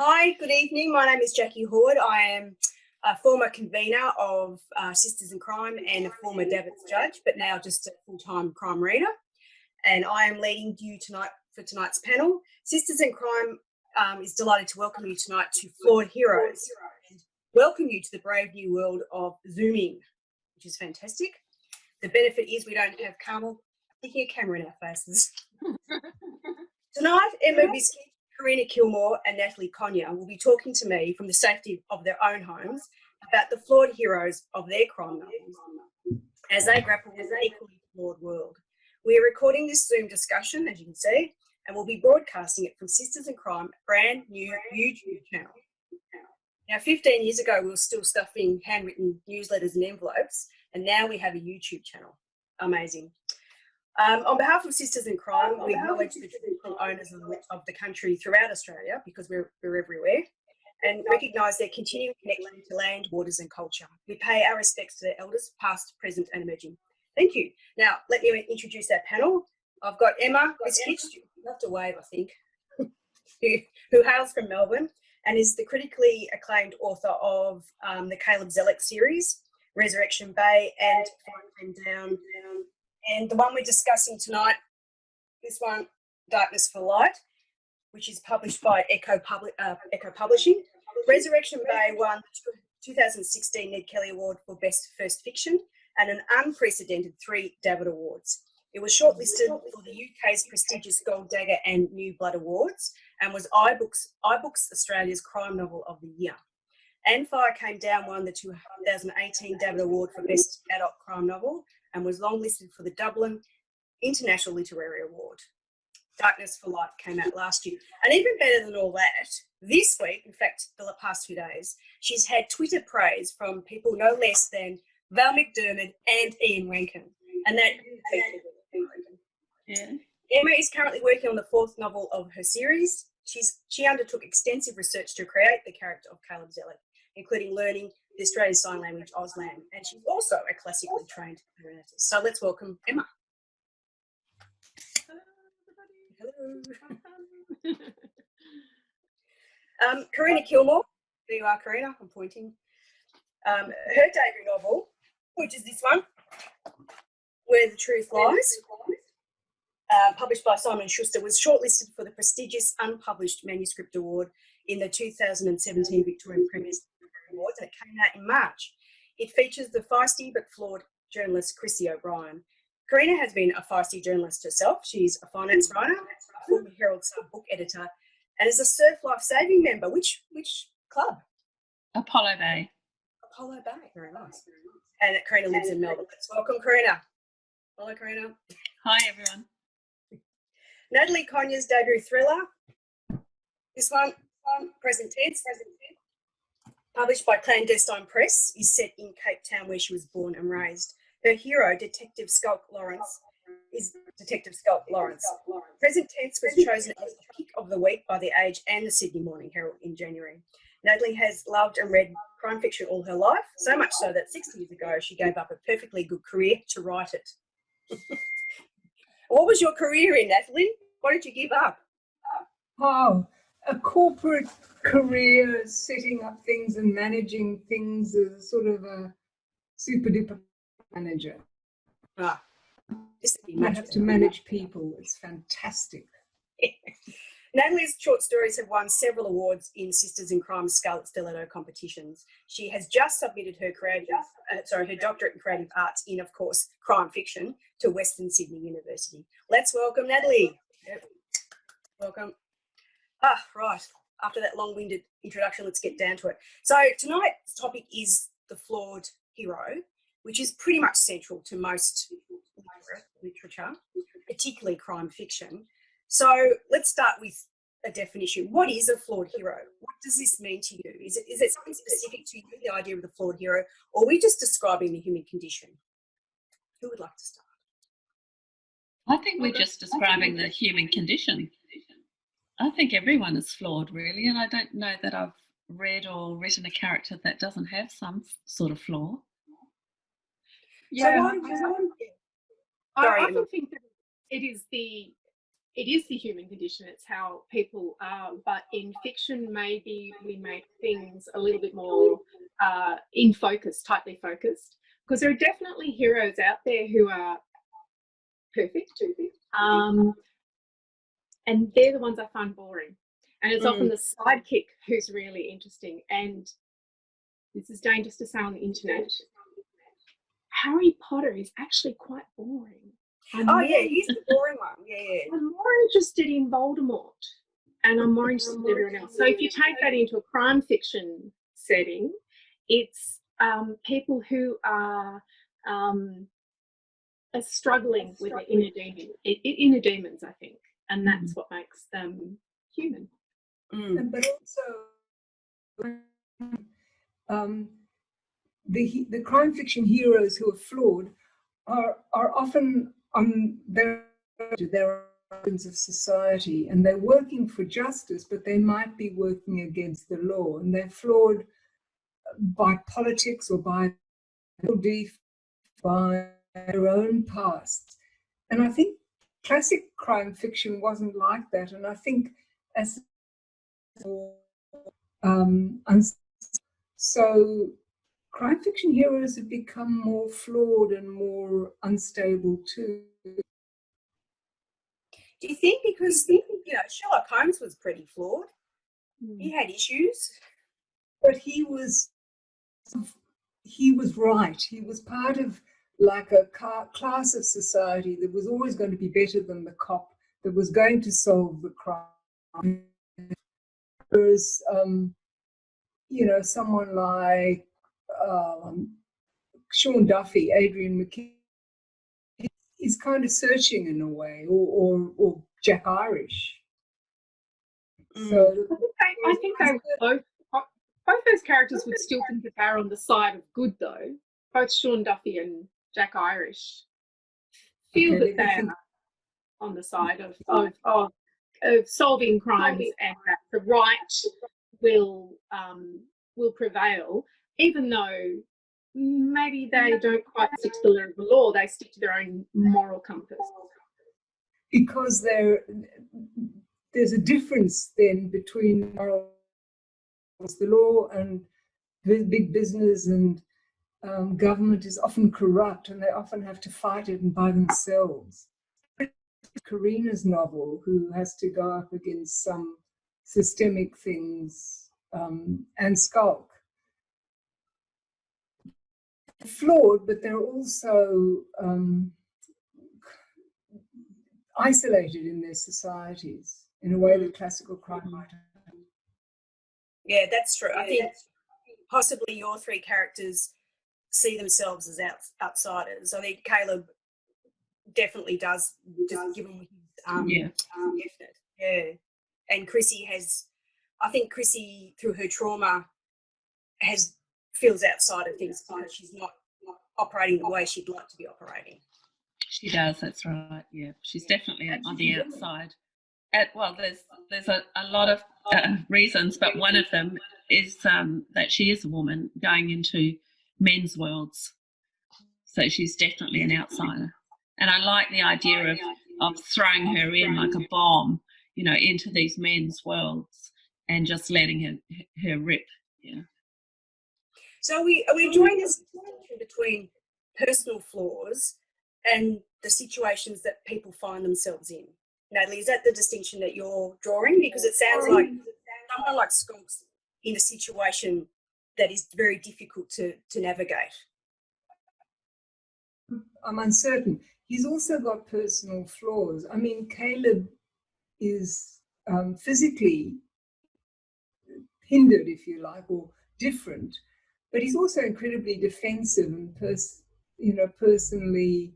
Hi, good evening. My name is Jacqui Horwood. I am a former convener of Sisters in Crime and a former Davits judge, but now just a full-time crime reader. And I am leading you tonight for tonight's panel. Sisters in Crime is delighted to welcome you tonight to Flawed Heroes. And welcome you to the brave new world of Zooming, which is fantastic. The benefit is we don't have Carmel sticking a camera in our faces. Tonight, Emma Viskic, Karina, Kilmore and Natalie, Conyer will be talking to me from the safety of their own homes about the flawed heroes of their crime novels as they grapple with an equally flawed world. We are recording this Zoom discussion, as you can see, and we'll be broadcasting it from Sisters in Crime, brand new YouTube channel. Now, 15 years ago, we were still stuffing handwritten newsletters and envelopes, and now we have a YouTube channel. Amazing. On behalf of Sisters in Crime, we acknowledge the traditional owners of the country throughout Australia, because we're everywhere, and recognise their continuing connection to land, waters and culture. We pay our respects to their elders, past, present and emerging. Thank you. Now, let me introduce our panel. I've got Emma Viskic, you have to wave, I think, who hails from Melbourne and is the critically acclaimed author of the Caleb Zellick series, Resurrection Bay and Fire Came Down. And the one we're discussing tonight, this one, Darkness for Light, which is published by Echo Publishing. Resurrection Bay won the 2016 Ned Kelly Award for Best First Fiction and an unprecedented 3 David Awards. It was shortlisted for the UK's prestigious Gold Dagger and New Blood Awards and was iBooks Australia's Crime Novel of the Year. And Fire Came Down won the 2018 David Award for Best Adult Crime Novel and was longlisted for the Dublin International Literary Award. Darkness for Light came out last year. And even better than all that, this week, in fact, the past 2 days, she's had Twitter praise from people no less than Val McDermid and Ian Rankin. And that yeah. Emma is currently working on the 4th novel of her series. She undertook extensive research to create the character of Caleb Zellick, including learning the Australian Sign Language, Auslan, and she's also a classically trained clarinetist. So let's welcome Emma. Hello. Karina Kilmore, there you are, Karina, I'm pointing. Her debut novel, which is this one, Where the Truth Lies, published by Simon & Schuster, was shortlisted for the prestigious Unpublished Manuscript Award in the 2017 Victorian Premier's Awards, and it came out in March. It features the feisty but flawed journalist Chrissy O'Brien. Karina has been a feisty journalist herself. She's a finance writer, a former Herald Sun book editor, and is a Surf Life Saving member. Which club? Apollo Bay. Apollo Bay, very nice. And Karina lives in Melbourne. Let's welcome Karina. Hello, Karina. Hi, everyone. Natalie Conyer's debut thriller. This one, Present Tense, published by Clandestine Press, is set in Cape Town, where she was born and raised. Her hero, Detective Skulk Lawrence, is Detective Skulk Lawrence. Present Tense was chosen as the pick of the week by The Age and the Sydney Morning Herald in January. Natalie has loved and read crime fiction all her life, so much so that 6 years ago she gave up a perfectly good career to write it. What was your career in, Natalie? What did you give up? Oh, a corporate career, setting up things and managing things as sort of a super duper manager. You have to manage people. It's fantastic. Natalie's short stories have won several awards in Sisters in Crime's Scarlet Stiletto competitions. She has just submitted her her doctorate in creative arts in, of course, crime fiction to Western Sydney University. Let's welcome Natalie. Yep. Welcome. Right. After that long-winded introduction, let's get down to it. So tonight's topic is the flawed hero, which is pretty much central to most literature, particularly crime fiction. So let's start with a definition. What is a flawed hero? What does this mean to you? Is it something specific to you, the idea of the flawed hero, or are we just describing the human condition? Who would like to start? I think we're just describing the human condition. I think everyone is flawed, really, and I don't know that I've read or written a character that doesn't have some sort of flaw. Yeah, I often think that it is the it is the human condition, it's how people are. But in fiction, maybe we make things a little bit more in focus, tightly focused, because there are definitely heroes out there who are perfect, and they're the ones I find boring. And it's often the sidekick who's really interesting. And this is dangerous to say on the internet, Harry Potter is actually quite boring. He's the boring one. Yeah. I'm more interested in Voldemort, and I'm more interested in everyone else. So if you take that into a crime fiction setting, it's people who are struggling with the inner demons, I think, and that's what makes them human. But also, the crime fiction heroes who are flawed are often they're organs of society, and they're working for justice, but they might be working against the law, and they're flawed by politics or by their own past. And I think classic crime fiction wasn't like that, and I think as so crime fiction heroes have become more flawed and more unstable too. Do you think because Sherlock Holmes was pretty flawed? He had issues, but he was right. He was part of like a class of society that was always going to be better than the cop, that was going to solve the crime. Whereas someone like Sean Duffy, Adrian McKee, is kind of searching in a way, or Jack Irish. So I think both those characters would still think that they're on the side of good, though. Both Sean Duffy and Jack Irish feel that they are on the side of solving crimes, and that the right will prevail, even though maybe they don't quite stick to the letter of the law, they stick to their own moral compass. Because there's a difference then between the law and big business, and government is often corrupt, and they often have to fight it and by themselves. Karina's novel, who has to go up against some systemic things and skulk. Flawed, but they're also isolated in their societies in a way that classical crime might have. Yeah, that's true. I think possibly your three characters see themselves as outsiders. I think Caleb definitely does, just given his effort. Yeah. And Chrissy Chrissy, through her trauma, feels outside of things because she's not operating the way she'd like to be operating. She does, that's right. Yeah, she's definitely on the outside. There's a lot of reasons, but one of them is that she is a woman going into men's worlds. So she's definitely an outsider. And I like the idea of throwing her in like a bomb, into these men's worlds and just letting her rip. Yeah. So are we enjoying this distinction between personal flaws and the situations that people find themselves in? Natalie, is that the distinction that you're drawing? Because it sounds like someone like Skunks in a situation that is very difficult to navigate. I'm uncertain. He's also got personal flaws. I mean, Caleb is physically hindered, if you like, or different, but he's also incredibly defensive and personally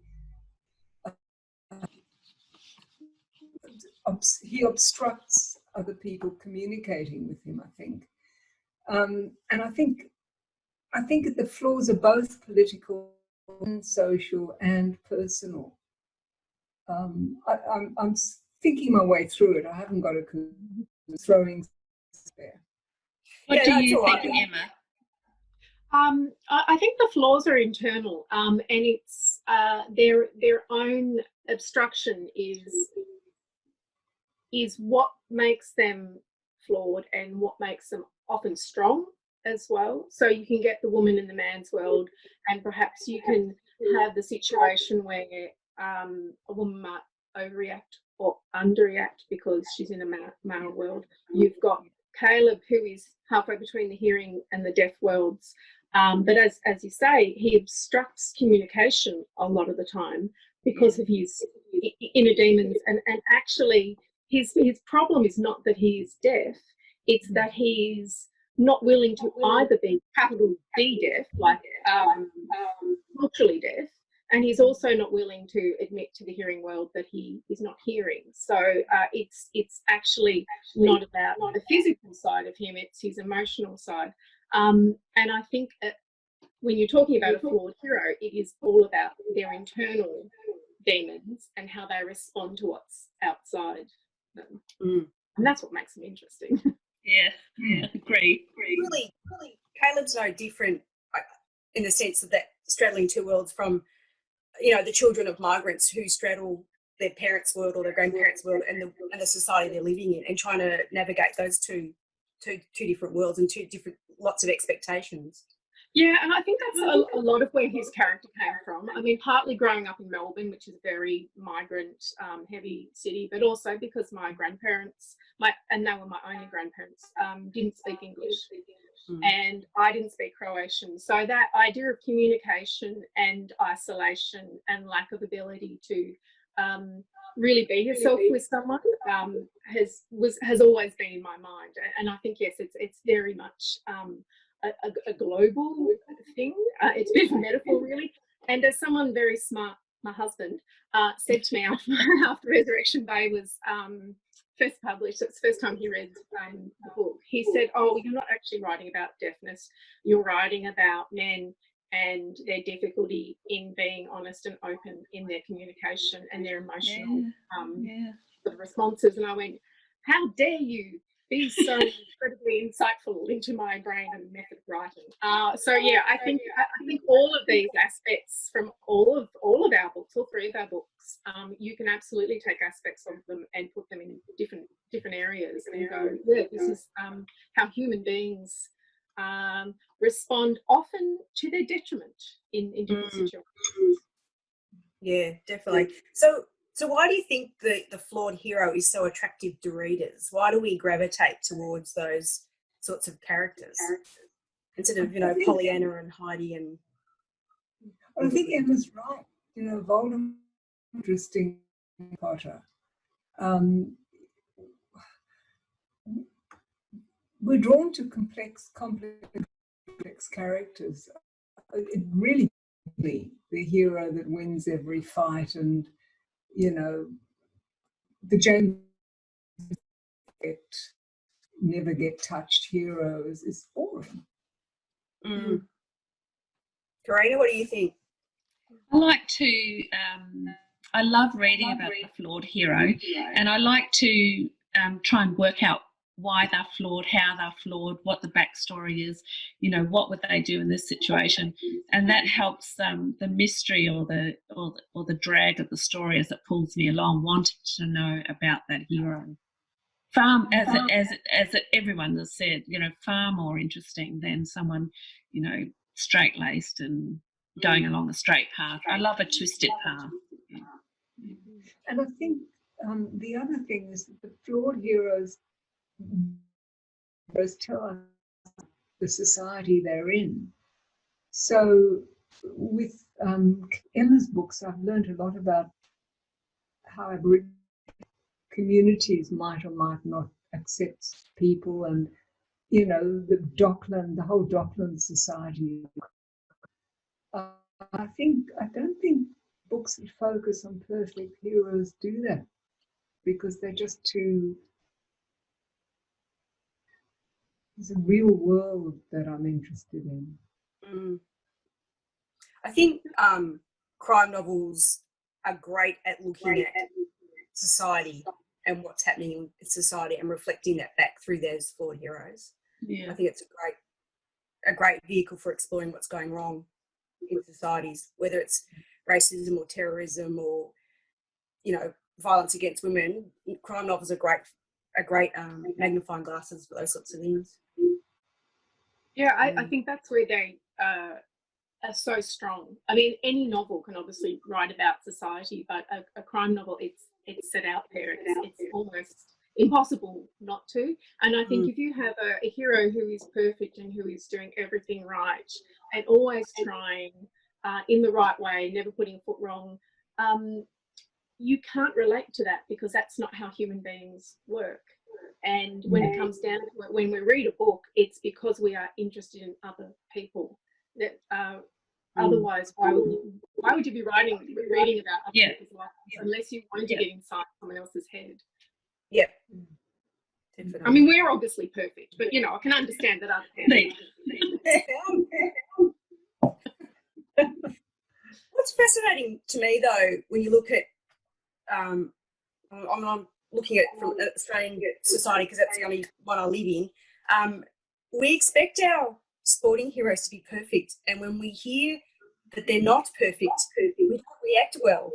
he obstructs other people communicating with him, I think. And I think that the flaws are both political and social and personal. I'm thinking my way through it. I haven't got a throwing there. What do you think, Emma? I think the flaws are internal, and it's their own obstruction is is what makes them flawed and what makes them often strong as well. So you can get the woman in the man's world, and perhaps you can have the situation where a woman might overreact or underreact because she's in a male world. You've got Caleb, who is halfway between the hearing and the deaf worlds. But as you say, he obstructs communication a lot of the time because of his inner demons. And actually, his problem is not that he is deaf, it's that he's not willing to either be capital D deaf, like culturally deaf, and he's also not willing to admit to the hearing world that he is not hearing. So it's actually not about the physical side of him, it's his emotional side. And I think when you're talking about a flawed hero, it is all about their internal demons and how they respond to what's outside them. And that's what makes them interesting. Yeah, agree. Really, Caleb's no different in the sense of that straddling two worlds from, the children of migrants who straddle their parents' world or their grandparents' world and the society they're living in, and trying to navigate those two different worlds and lots of expectations. Yeah, and I think that's a lot of where his character came from. I mean, partly growing up in Melbourne, which is a very migrant heavy city, but also because my grandparents, and they were my only grandparents, didn't speak English. And I didn't speak Croatian. So that idea of communication and isolation and lack of ability to really be yourself with someone has always been in my mind. And I think, yes, it's very much a global thing. It's a bit of a metaphor, really. And as someone very smart, my husband, said to me after Resurrection Bay was first published, it's the first time he read the book, he said, "Oh, you're not actually writing about deafness, you're writing about men and their difficulty in being honest and open in their communication and their emotional sort of responses." And I went, "How dare you be so incredibly insightful into my brain and method of writing." So yeah, I think all of these aspects from all of our books, all three of our books, you can absolutely take aspects of them and put them in different areas and go, yeah, this is how human beings respond, often to their detriment in different situations. Yeah, definitely. So why do you think the flawed hero is so attractive to readers? Why do we gravitate towards those sorts of characters instead of, Pollyanna and Heidi and... I think Emma's right. Voldemort, interesting Potter. We're drawn to complex characters. It really be the hero that wins every fight, and the James never get touched hero is boring. Karina, what do you think? I love reading about the flawed hero, and I like to try and work out why they're flawed, how they're flawed, what the backstory is, what would they do in this situation, and that helps the mystery or the drag of the story as it pulls me along, wanting to know about that hero. Far, as everyone has said, far more interesting than someone, straight-laced and going along a straight path. I love a twisted path. Yeah. And I think the other thing is that the flawed heroes tell us the society they're in. So with Emma's books, I've learned a lot about how Aboriginal communities might or might not accept people, and the whole Dockland society. I don't think books that focus on perfect heroes do that, because they're just too... It's a real world that I'm interested in. I think crime novels are great at looking at society and what's happening in society and reflecting that back through those flawed heroes. Yeah. I think it's a great vehicle for exploring what's going wrong in societies, whether it's racism or terrorism or, violence against women, crime novels are great magnifying glasses for those sorts of things. Yeah, I think that's where they are so strong. I mean, any novel can obviously write about society, but a crime novel, it's set out there. It's almost impossible not to. And I think if you have a hero who is perfect and who is doing everything right and always trying in the right way, never putting a foot wrong, you can't relate to that because that's not how human beings work. And when it comes down to it, when we read a book, it's because we are interested in other people. That otherwise, why would you be reading about other people's lives unless you wanted to get inside someone else's head? Yeah. Definitely. I mean, we're obviously perfect, but I can understand that other people. What's fascinating to me, though, when you look at, I'm looking at from Australian society because that's the only one I live in. We expect our sporting heroes to be perfect, and when we hear that they're not perfect, we don't react well.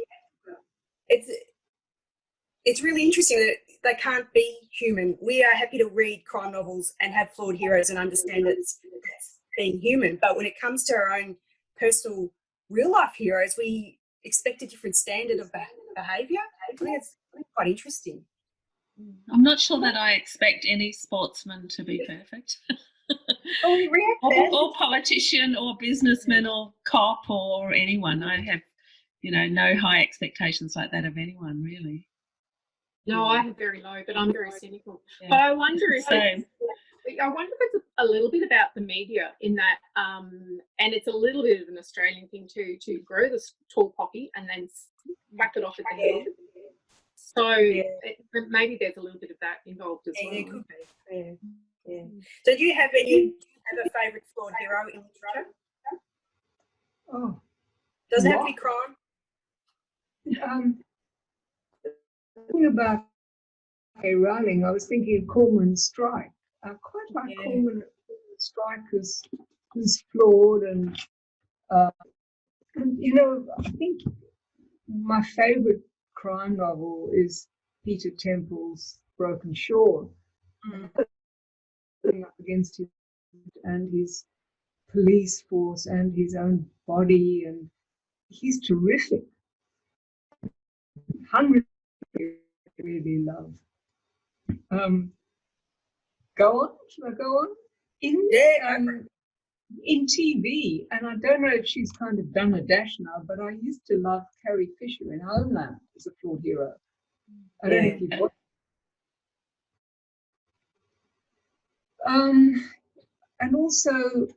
It's really interesting that they can't be human. We are happy to read crime novels and have flawed heroes and understand that that's being human, but when it comes to our own personal real life heroes, we expect a different standard of behaviour. I think it's quite interesting. I'm not sure that I expect any sportsman to be perfect. Or politician or businessman or cop or anyone. I have, no high expectations like that of anyone, really. No, I have very low, but I'm very cynical. Yeah. But I wonder if it's a little bit about the media in that, and it's a little bit of an Australian thing too, to grow this tall poppy and then whack it off at the head. So maybe there's a little bit of that involved as well. There could be. Yeah. So do you have a favourite flawed hero in literature? Oh, does it have to be crime? Thinking about Rowling, I was thinking of Cormoran's Strike. I quite like Cormoran's Strike who's flawed and I think my favourite crime novel is Peter Temple's Broken Shore. Up against him and his police force and his own body, and he's terrific. 100 really love. Go on? Should I go on? In TV, and I don't know if she's kind of done a dash now, but I used to love Carrie Fisher in Homeland as a flawed hero. I don't know if you've watched. And also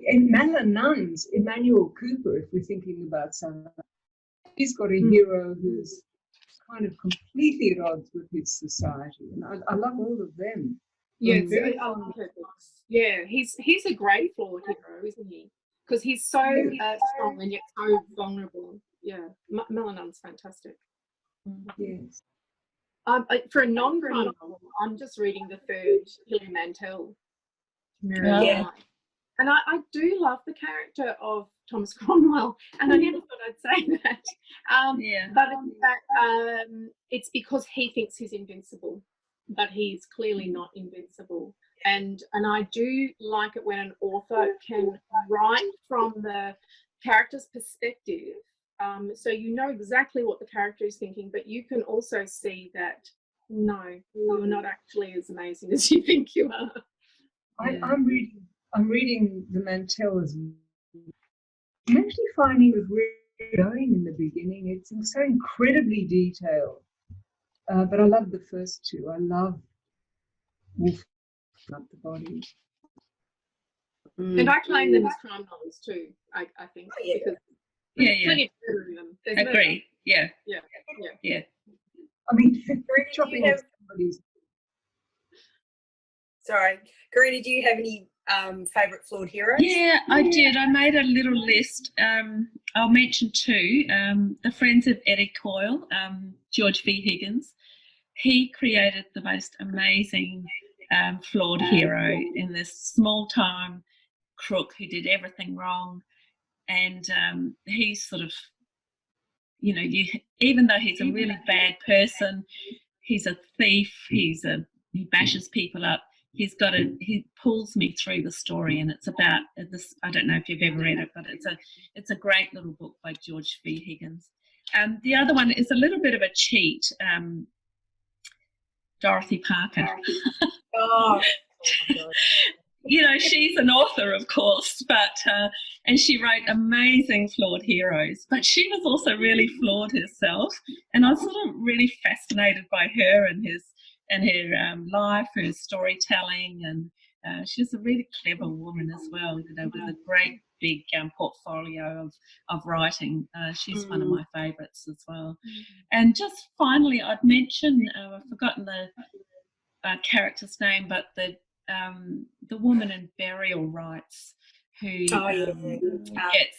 in Madeline Nunn's Emmanuel Cooper, if we're thinking about someone, he's got a hero who's kind of completely at odds with his society, and I love all of them. Yeah, I love her books. Yeah, he's a great flawed hero, isn't he? Because he's so strong and yet so vulnerable. Yeah, Madeline Nunn's fantastic. Yes. For a non-crime novel, I'm just reading the third Hilary Mantel. And I do love the character of Thomas Cromwell, and I never thought I'd say that. But in fact, it's because he thinks he's invincible, but he's clearly not invincible. And I do like it when an author can write from the character's perspective. So you know exactly what the character is thinking, but you can also see that, no, you're not actually as amazing as you think you are. I'm reading the Mantels. I'm actually finding it really going in the beginning. It's so incredibly detailed. But I love the first two. I love Wolf Up the Body. And I claim them as crime novels too, I think. Because there's plenty of murder in them. There's agree. Yeah. I mean, chopping off somebody's. Sorry, Karina, do you have any favourite flawed heroes? Yeah, I did. I made a little list. I'll mention two. The Friends of Eddie Coyle, George V. Higgins. He created the most amazing flawed hero in this small-time crook who did everything wrong, and he's sort of, you know, even though he's a really bad person, he's a thief, he bashes people up. He pulls me through the story, and it's about this. I don't know if you've ever read it, but it's a great little book by George V. Higgins. The other one is a little bit of a cheat. Dorothy Parker. Oh, you know, she's an author, of course, but and she wrote amazing flawed heroes, but she was also really flawed herself, and I was sort of really fascinated by her and her life, her storytelling, and she's a really clever woman as well, you know, with a great big portfolio of writing. She's one of my favourites as well. And just finally, I'd mention, I've forgotten the character's name, but the woman in Burial Rights who gets,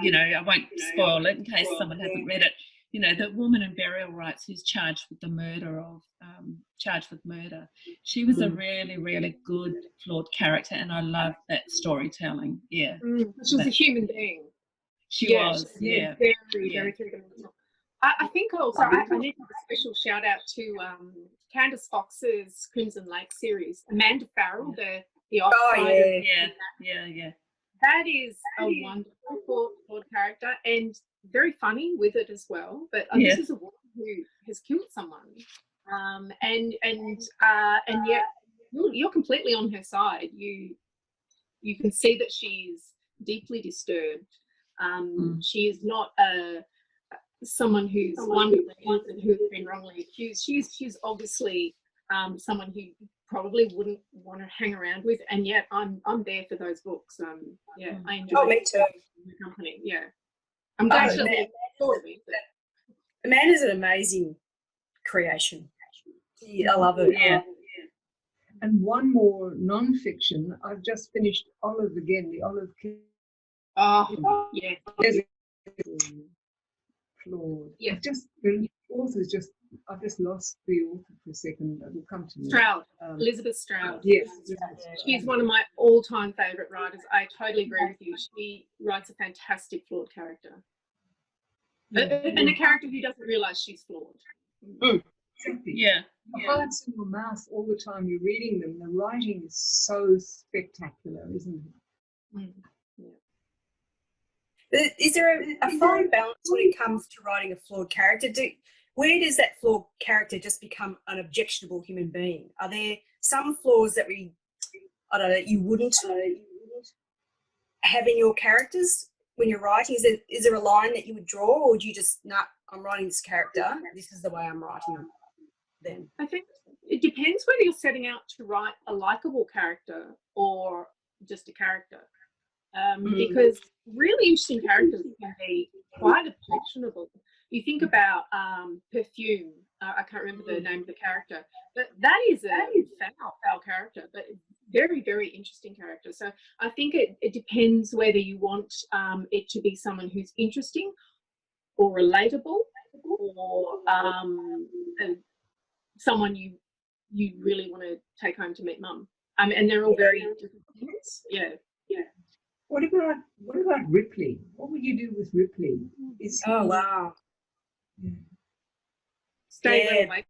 you know, I won't spoil it in case someone hasn't read it. You know, the woman in Burial Rights who's charged with murder. She was a really, really good flawed character, and I loved that storytelling. Yeah, she was a human being. She was very three-dimensional. I think also I need to give a special shout out to Candace Fox's Crimson Lake series. Amanda Farrell, the outsider. Yeah. That is a wonderful flawed character and very funny with it as well. But this is a woman who has killed someone, and yet you're completely on her side. You can see that she's deeply disturbed. She is not someone who's wonderfully innocent, who has been wrongly accused. She's obviously someone who probably wouldn't want to hang around with, and yet I'm there for those books. I enjoy me too. The company. Yeah, I'm glad she's thought of it. Amanda's an amazing creation. I love it. Yeah. And one more non-fiction. I've just finished Olive again, the Olive Kilmore. Oh, yeah. Flawed. Yeah. The author's I've just lost the author for a second. It will come to me. Stroud. Elizabeth Stroud. Yes. She's one of my all-time favourite writers. I totally agree with you. She writes a fantastic flawed character. And a character who doesn't realise she's flawed. Exactly. Yeah. The hearts in your mouth all the time you're reading them. The writing is so spectacular, isn't it? Is there a fine balance when it comes to writing a flawed character? Where does that flawed character just become an objectionable human being? Are there some flaws that you wouldn't have in your characters when you're writing? Is there a line that you would draw, or do you just, I'm writing this character, this is the way I'm writing them then? I think it depends whether you're setting out to write a likable character or just a character. Because really interesting characters can be quite objectionable. You think about Perfume. I can't remember the name of the character, but that is a foul character, but very, very interesting character. So I think it depends whether you want it to be someone who's interesting or relatable, or someone you really want to take home to meet mum. And they're all very different things. Yeah. What about Ripley? What would you do with Ripley? Wow. Stay away.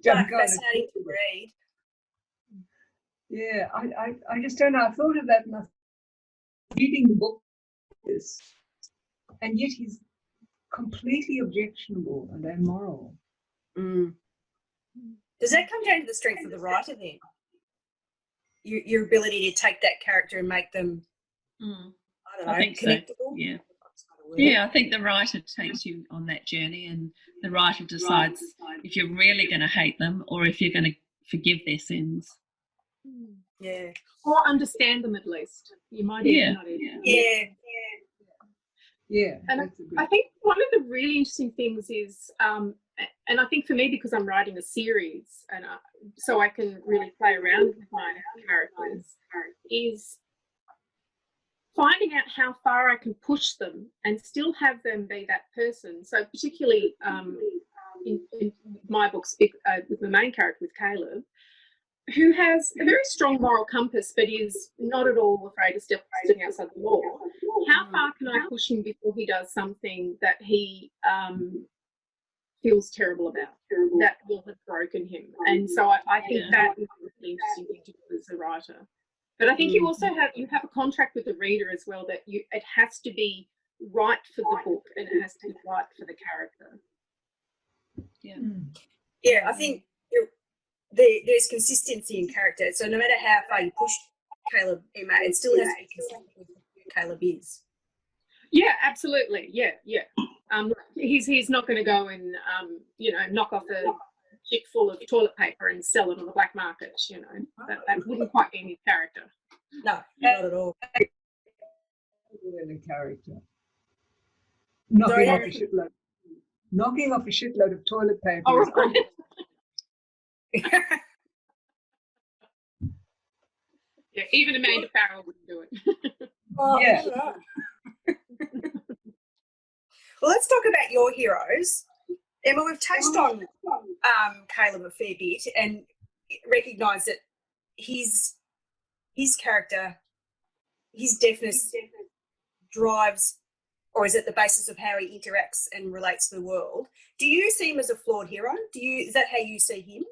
Fascinating to read. Yeah, I just don't know. I thought of that and I was reading the book, and yet he's completely objectionable and immoral. Does that come down to the strength of the writer then? Your ability to take that character and make them, I think connectable? So. Yeah, I think the writer takes you on that journey, and the writer decides if you're really going to hate them or if you're going to forgive their sins. Yeah. Or understand them at least. You might even not even. Yeah. And I think one of the really interesting things is, and I think for me, because I'm writing a series, and so I can really play around with my characters, is finding out how far I can push them and still have them be that person. So particularly in my books with the main character, with Caleb, who has a very strong moral compass, but is not at all afraid of stepping outside the law. How far can I push him before he does something that he feels terrible about, that will have broken him? And so I think that is a really interesting thing to do as a writer. But I think you also have a contract with the reader as well, that it has to be right for the book and it has to be right for the character. Yeah, I think there's consistency in character. So no matter how far you push Caleb, Emma, it still has to be consistent with who Caleb is. Yeah, absolutely. Yeah. He's not going to go and knock off a chick full of toilet paper and sell it on the black market. That wouldn't quite be his character. No, not at all. In a character, knocking off a shitload of toilet paper. Oh, right. Yeah, even Amanda Farrell wouldn't do it. Yeah. Well, let's talk about your heroes. Emma, we've touched on Caleb a fair bit and recognised that his character, his deafness drives, or is it the basis of how he interacts and relates to the world? Do you see him as a flawed hero? Is that how you see him?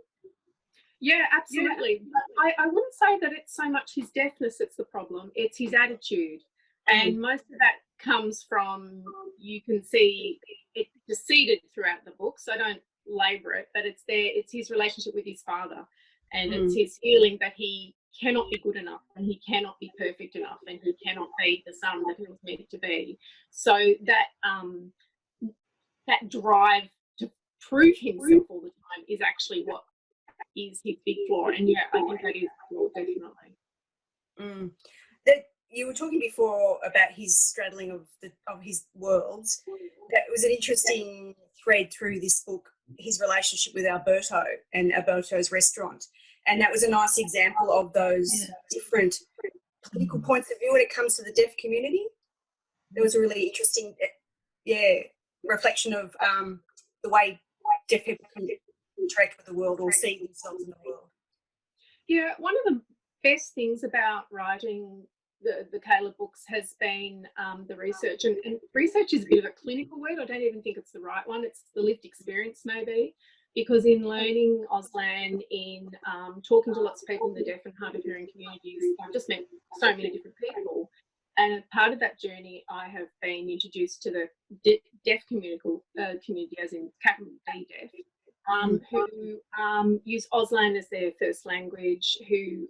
Yeah, absolutely. Yeah. I wouldn't say that it's so much his deafness that's the problem, it's his attitude. And most of that comes from, you can see it seeded throughout the book, so I don't labour it, but it's there. It's his relationship with his father, and it's his feeling that he cannot be good enough and he cannot be perfect enough and he cannot be the son that he was meant to be. So that that drive to prove himself all the time is actually what is his big flaw. And yeah, I think that is a flaw, definitely. You were talking before about his straddling of his worlds. That was an interesting thread through this book, his relationship with Alberto and Alberto's restaurant. And that was a nice example of those different political points of view when it comes to the deaf community. There was a really interesting, reflection of the way deaf people can interact with the world or see themselves in the world. Yeah, one of the best things about writing the Caleb books has been the research. And research is a bit of a clinical word. I don't even think it's the right one. It's the lived experience, maybe. Because in learning Auslan, in talking to lots of people in the deaf and hard of hearing communities, I've just met so many different people. And as part of that journey, I have been introduced to the deaf community, as in capital D deaf, who use Auslan as their first language, who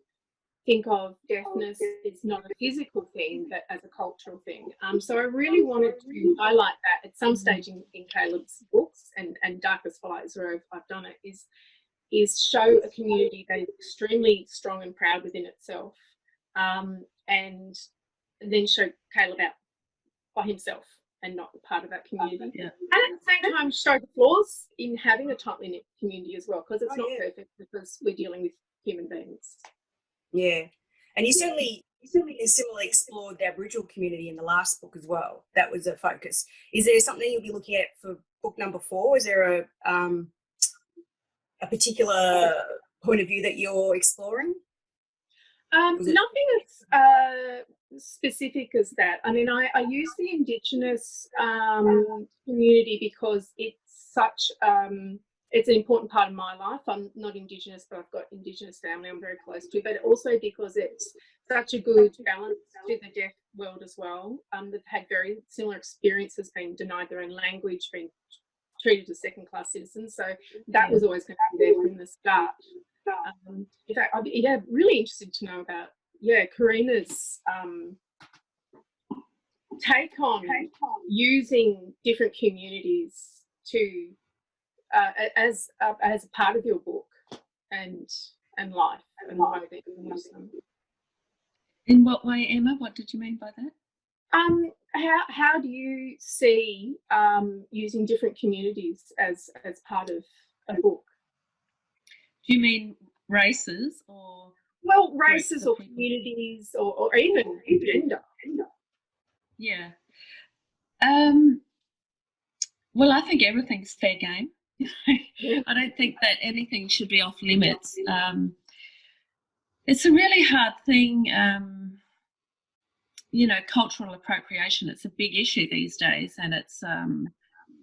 think of deafness as not a physical thing, but as a cultural thing. So I really wanted to highlight that at some stage in Caleb's books, and Darkest Flies, where I've done it, is show a community that is extremely strong and proud within itself, and then show Caleb out by himself and not part of that community. Yeah. And at the same time, show the flaws in having a tightly knit community as well, because it's not perfect, because we're dealing with human beings. Yeah, and you certainly similarly explored the Aboriginal community in the last book as well. That was a focus. Is there something you'll be looking at for book number 4? Is there a particular point of view that you're exploring? Nothing as specific as that. I mean, I use the Indigenous community because it's such it's an important part of my life. I'm not Indigenous, but I've got Indigenous family I'm very close to, but also because it's such a good balance to the deaf world as well. They've had very similar experiences, being denied their own language, being treated as second-class citizens. So that was always going to be there from the start. In fact, I'd be really interested to know about Karina's take on using different communities to as a part of your book and life, and the way that you use them. In what way, Emma? What did you mean by that? How do you see using different communities as part of a book? Do you mean races or? Well, races or communities or even gender. Yeah. Well, I think everything's fair game. I don't think that anything should be off limits. It's a really hard thing. Cultural appropriation, it's a big issue these days, and it's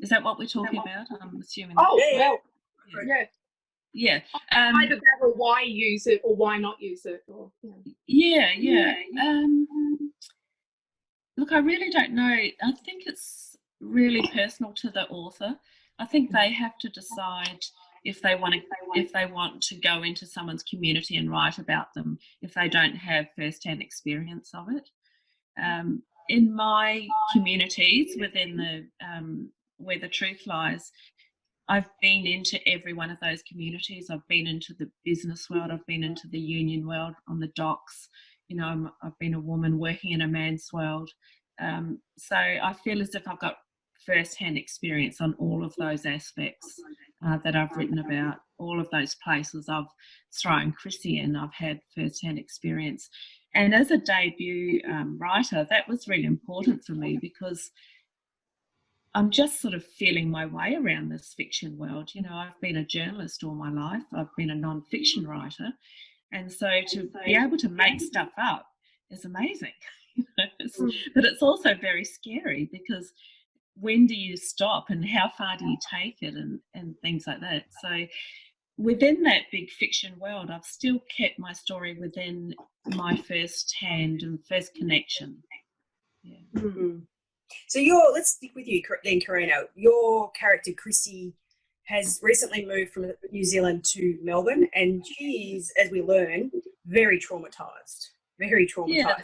is that what we're talking about? I'm assuming. Oh, well, yeah. Either that, or why use it, or why not use it, or look, I really don't know. I think it's really personal to the author. I think they have to decide if they want to go into someone's community and write about them if they don't have first-hand experience of it. In my communities within the where the truth lies, I've been into every one of those communities. I've been into the business world. I've been into the union world on the docks. I've been a woman working in a man's world. So I feel as if I've got first-hand experience on all of those aspects that I've written about. All of those places I've thrown Chrissy in, I've had first-hand experience. And as a debut writer, that was really important for me because I'm just sort of feeling my way around this fiction world. I've been a journalist all my life. I've been a non-fiction writer. And so to be able to make stuff up is amazing. But it's also very scary because when do you stop and how far do you take it and things like that. So within that big fiction world, I've still kept my story within my first hand and first connection. Yeah. Mm-hmm. So let's stick with you then, Karina. Your character, Chrissy, has recently moved from New Zealand to Melbourne, and she is, as we learn, very traumatised. Very traumatised. Yeah.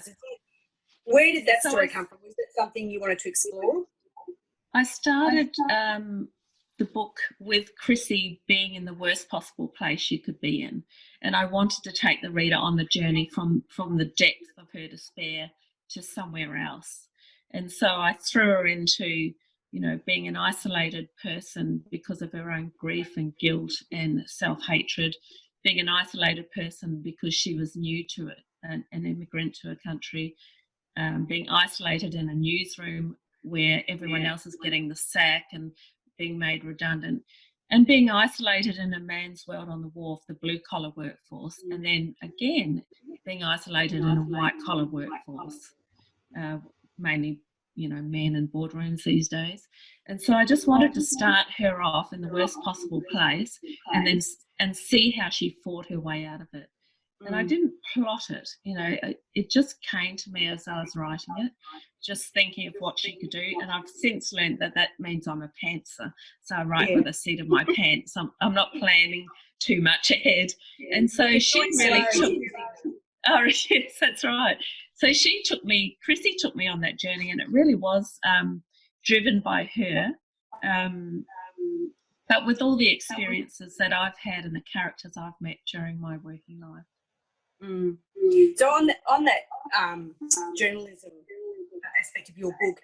Where did that story come from? Was it something you wanted to explore? I started the book with Chrissy being in the worst possible place she could be in, and I wanted to take the reader on the journey from the depth of her despair to somewhere else. And so I threw her into, being an isolated person because of her own grief and guilt and self-hatred, being an isolated person because she was new to it, an immigrant to a country, being isolated in a newsroom where everyone else is getting the sack and being made redundant, and being isolated in a man's world on the wharf, the blue-collar workforce, and then again being isolated in a white-collar workforce, mainly, men in boardrooms these days. And so I just wanted to start her off in the worst possible place and see how she fought her way out of it. And I didn't plot it, it just came to me as I was writing it, just thinking of what she could do. And I've since learned that means I'm a pantser. So I write with the seat of my pants. I'm not planning too much ahead. And so she really took... Oh, yes, that's right. So Chrissy took me on that journey, and it really was driven by her. But with all the experiences that I've had and the characters I've met during my working life. Mm. So on that journalism aspect of your book,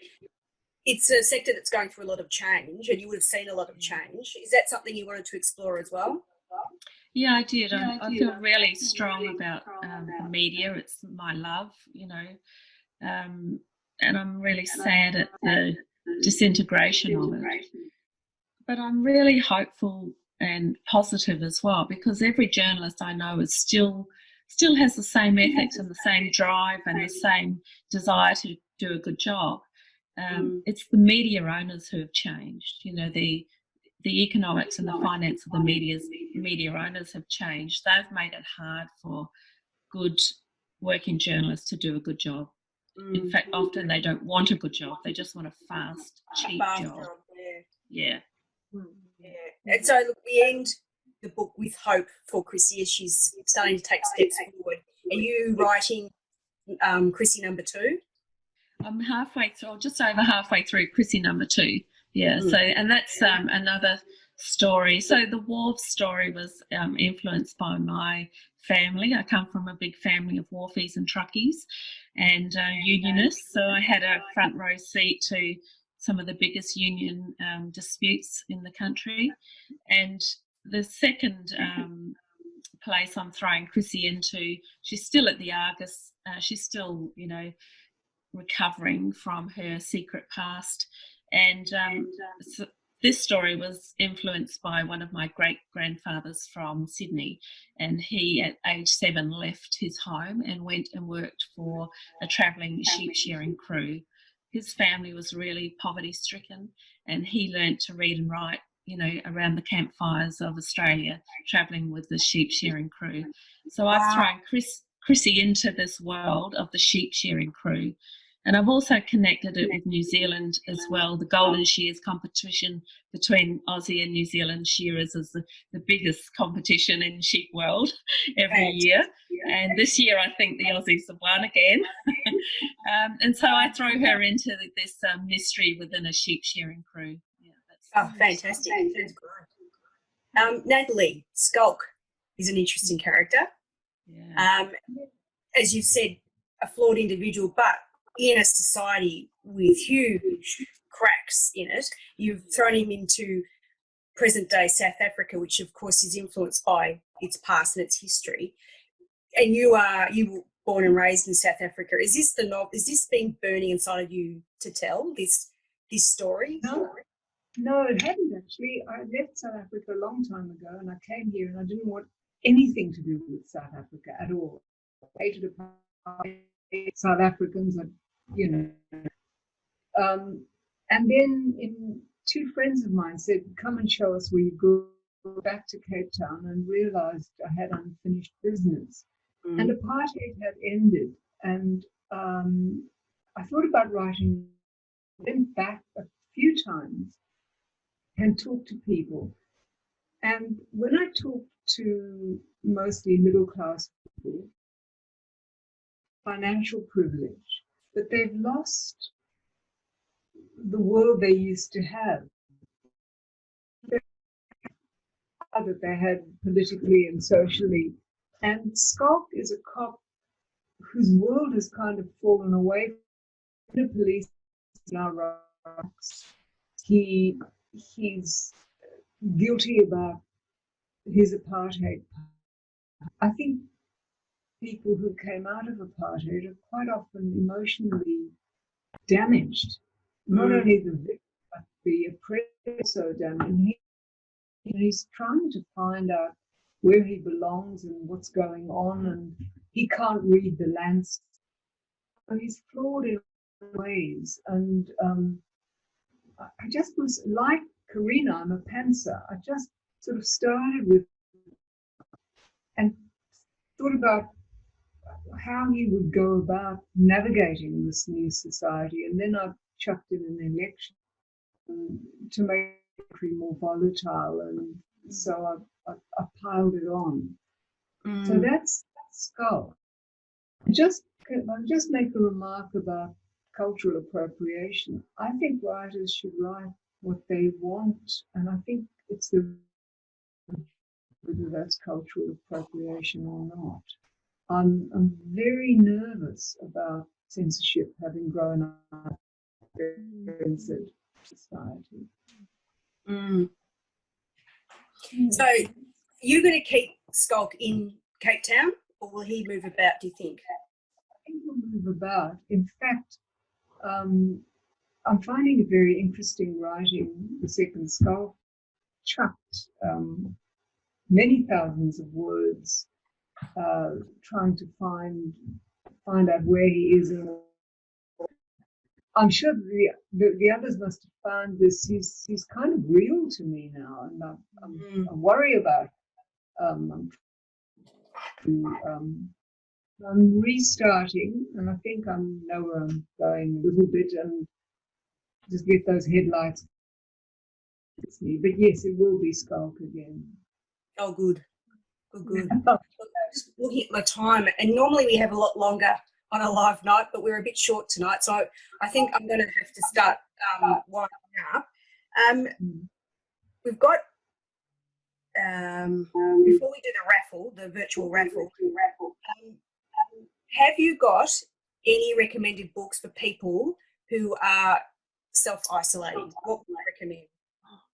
it's a sector that's going through a lot of change, and you would have seen a lot of change. Is that something you wanted to explore as well? Yeah, I did. I feel really strong about the media. It's my love, and I'm really sad at the disintegration of it. But I'm really hopeful and positive as well, because every journalist I know is still has the same ethics and the same drive and the same desire to do a good job. It's the media owners who have changed. The economics and the finance of the media owners have changed. They've made it hard for good working journalists to do a good job. In fact, often they don't want a good job. They just want a fast, cheap job. Yeah. And so look, we end the book with hope for Chrissy as she's starting to take steps forward. Are you writing Chrissy number 2? I'm halfway through, just over halfway through Chrissy number 2. Yeah, so, and that's another story. So the wharf story was influenced by my family. I come from a big family of wharfies and truckies and unionists. So I had a front row seat to some of the biggest union disputes in the country. And the second place I'm throwing Chrissy into, she's still at the Argus. She's still, recovering from her secret past. And so this story was influenced by one of my great-grandfathers from Sydney, and he at age 7 left his home and went and worked for a travelling sheep shearing crew. His family was really poverty-stricken, and he learnt to read and write, you know, around the campfires of Australia, travelling with the sheep shearing crew. So I've thrown Chrissy into this world of the sheep shearing crew. And I've also connected it with New Zealand as well. The Golden Shears competition between Aussie and New Zealand shearers is the biggest competition in sheep world every year. And this year, I think the Aussies have won again. And so I throw her into this mystery within a sheep shearing crew. Yeah, fantastic. That's great. Natalie, Skulk is an interesting character. Yeah. As you said, a flawed individual, but in a society with huge cracks in it, you've thrown him into present-day South Africa, which of course is influenced by its past and its history. And you were born and raised in South Africa. Is this been burning inside of you to tell this story? No, it hadn't actually. I left South Africa a long time ago, and I came here, and I didn't want anything to do with South Africa at all. I hated South Africans, you know. And then two friends of mine said, "Come and show us where you go." Back to Cape Town and realised I had unfinished business, and apartheid had ended, and I thought about writing. Went back a few times and talked to people, and when I talked to mostly middle class people, financial privilege, but they've lost the world they used to have, that they had politically and socially. And Skulk is a cop whose world has kind of fallen away from the police now rocks. He's guilty about his apartheid. I think people who came out of apartheid are quite often emotionally damaged. Not only the victim, but the oppressor damaged. He's trying to find out where he belongs and what's going on, and he can't read the landscape. He's flawed in ways, and I just was like Karina. I'm a pantser. I just sort of started with and thought about how he would go about navigating this new society, and then I chucked in an election to make the country more volatile, and so I piled it on. So that's Skull. I'll just make a remark about cultural appropriation. I think writers should write what they want, and I think it's whether that's cultural appropriation or not. I'm very nervous about censorship, having grown up in society. So you're going to keep Skulk in Cape Town, or will he move about, do you think? I think he'll move about. In fact, I'm finding it very interesting writing the second Skulk. Chucked many thousands of words, trying to find out where he is. I'm sure the others must have found this. He's kind of real to me now, and I worry about. I'm restarting, and I think I know where I'm going a little bit, and just get those headlights. But yes, it will be Skulk again. Oh, good. Just looking at my time, and normally we have a lot longer on a live night, but we're a bit short tonight, so I think I'm going to have to start winding up. We've got before we do the raffle, the virtual raffle, have you got any recommended books for people who are self-isolating? What would you recommend?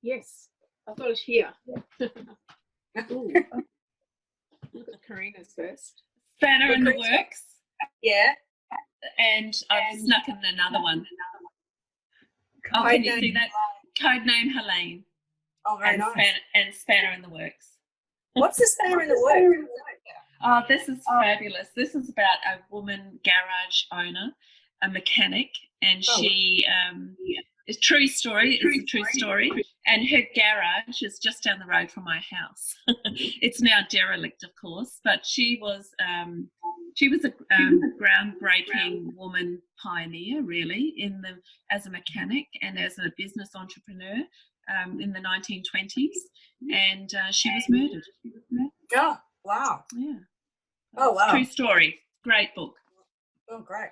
Yes, I've got it here. Look at Karina's first. Spanner in the works. Yeah. And I've snuck in another one. Oh, can you see that? Codename Helene. Oh, very nice. And Spanner in the Works. What's the Spanner in the Works? Oh, this is fabulous. This is about a woman garage owner, a mechanic, and she it's a true story. It's a true story. And her garage is just down the road from my house. It's now derelict, of course, but she was a groundbreaking woman pioneer, really, as a mechanic and as a business entrepreneur in the 1920s. And she was murdered. Oh, wow. Yeah. Oh, wow. True story. Great book. Oh, great.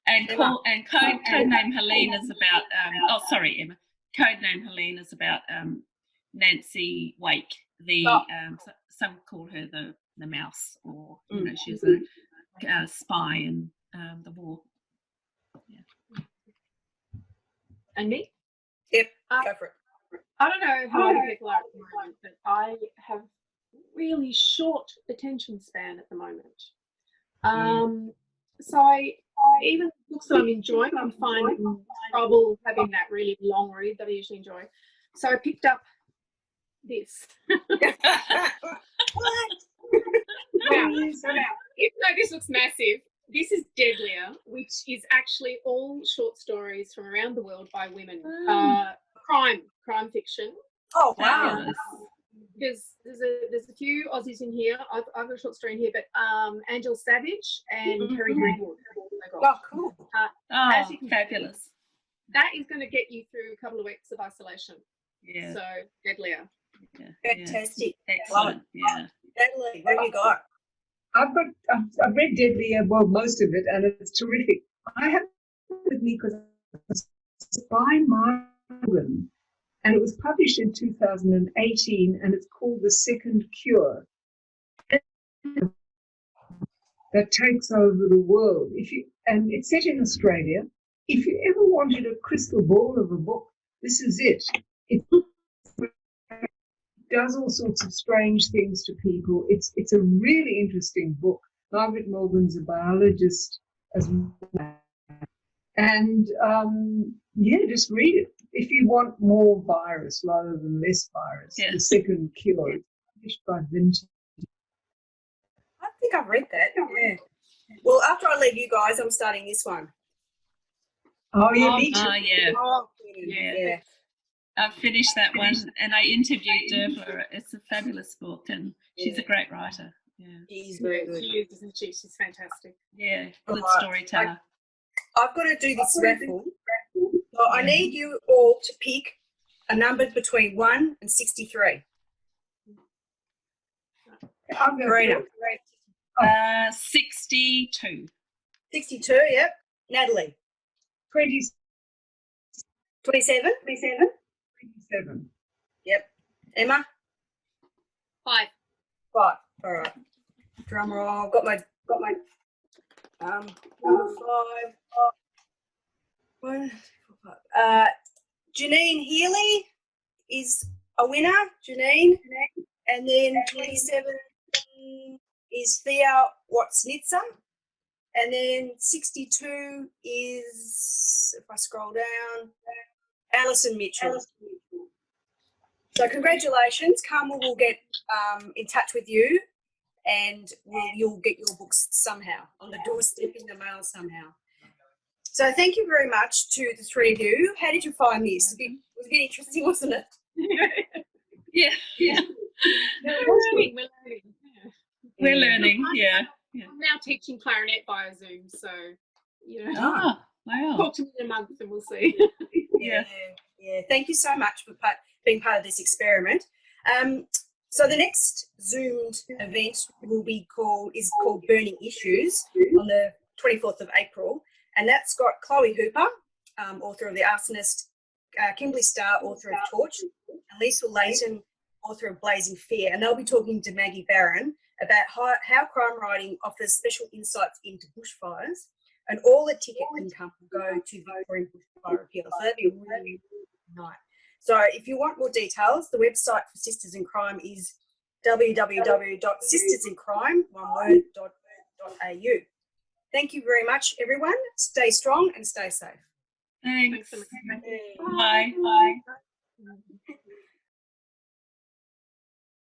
And Codename Helene is about Emma. Codename Helene is about Nancy Wake. Some call her the mouse, or she's a spy in the war. Yeah. And me? Yep. Go for it. I don't know how other people are at the moment, but I have really short attention span at the moment. So even books that I'm enjoying, I'm finding trouble having that really long read that I usually enjoy. So I picked up this. What? Now, even though this looks massive, this is Deadlier, which is actually all short stories from around the world by women. Crime fiction. Oh, wow. There's a few Aussies in here. I've got a short story in here, but Angel Savage and Karina. Oh, cool. Fabulous. That is going to get you through a couple of weeks of isolation. Yeah. So Deadlier. Yeah. Fantastic. Excellent. Yeah. Deadly. What have you got? I've read Deadlier, well, most of it, and it's terrific. I have it with me because it's by Melbourne, and it was published in 2018, and it's called The Second Cure. That takes over the world. And it's set in Australia. If you ever wanted a crystal ball of a book, this is it. It does all sorts of strange things to people. It's a really interesting book. Margaret Melbourne's a biologist as well. And just read it. If you want more virus rather than less virus, The Second Cure, it's published by Vintage. I think I've read that. Yeah. Well, after I leave you guys, I'm starting this one. Oh, yeah, me too. Yeah. Oh, yeah. I've finished that one, and I interviewed her for it. It's a fabulous book, and she's a great writer. Yeah. She's very good. She is, isn't she? She's fantastic. Yeah, good storyteller. I've got to do this raffle. So I need you all to pick a number between 1 and 63. Karina. 62. 62, yep. Natalie. 27. 27? 27. Yep. Emma? 5. 5. All right. Drum roll. Got my number 5. 1, 2, 4, 5. Janine Healy is a winner. Janine. And then 27 is Thea Watsnitzer. And then 62 is, if I scroll down, Alison Mitchell. So congratulations. Carmel will get in touch with you, and you'll get your books somehow on the doorstep in the mail somehow. So thank you very much to the three of you. How did you find this? It was a bit interesting, wasn't it? Yeah. We're learning. Yeah. I'm now teaching clarinet via Zoom, so wow. Talk to me in a month and we'll see. Yeah. Thank you so much for being part of this experiment. So the next Zoomed event is called Burning Issues on the 24th of April, and that's got Chloe Hooper, author of The Arsonist, Kimberly Starr, author of Torch, and Lisa Layton, author of Blazing Fear, and they'll be talking to Maggie Barron about how crime writing offers special insights into bushfires, and all the ticket income will go to Victorian Bushfire Appeal. So that'd be a really good night. So if you want more details, the website for Sisters in Crime is www.sistersincrime.au. Thank you very much, everyone. Stay strong and stay safe. Thanks. Thanks so much. Bye.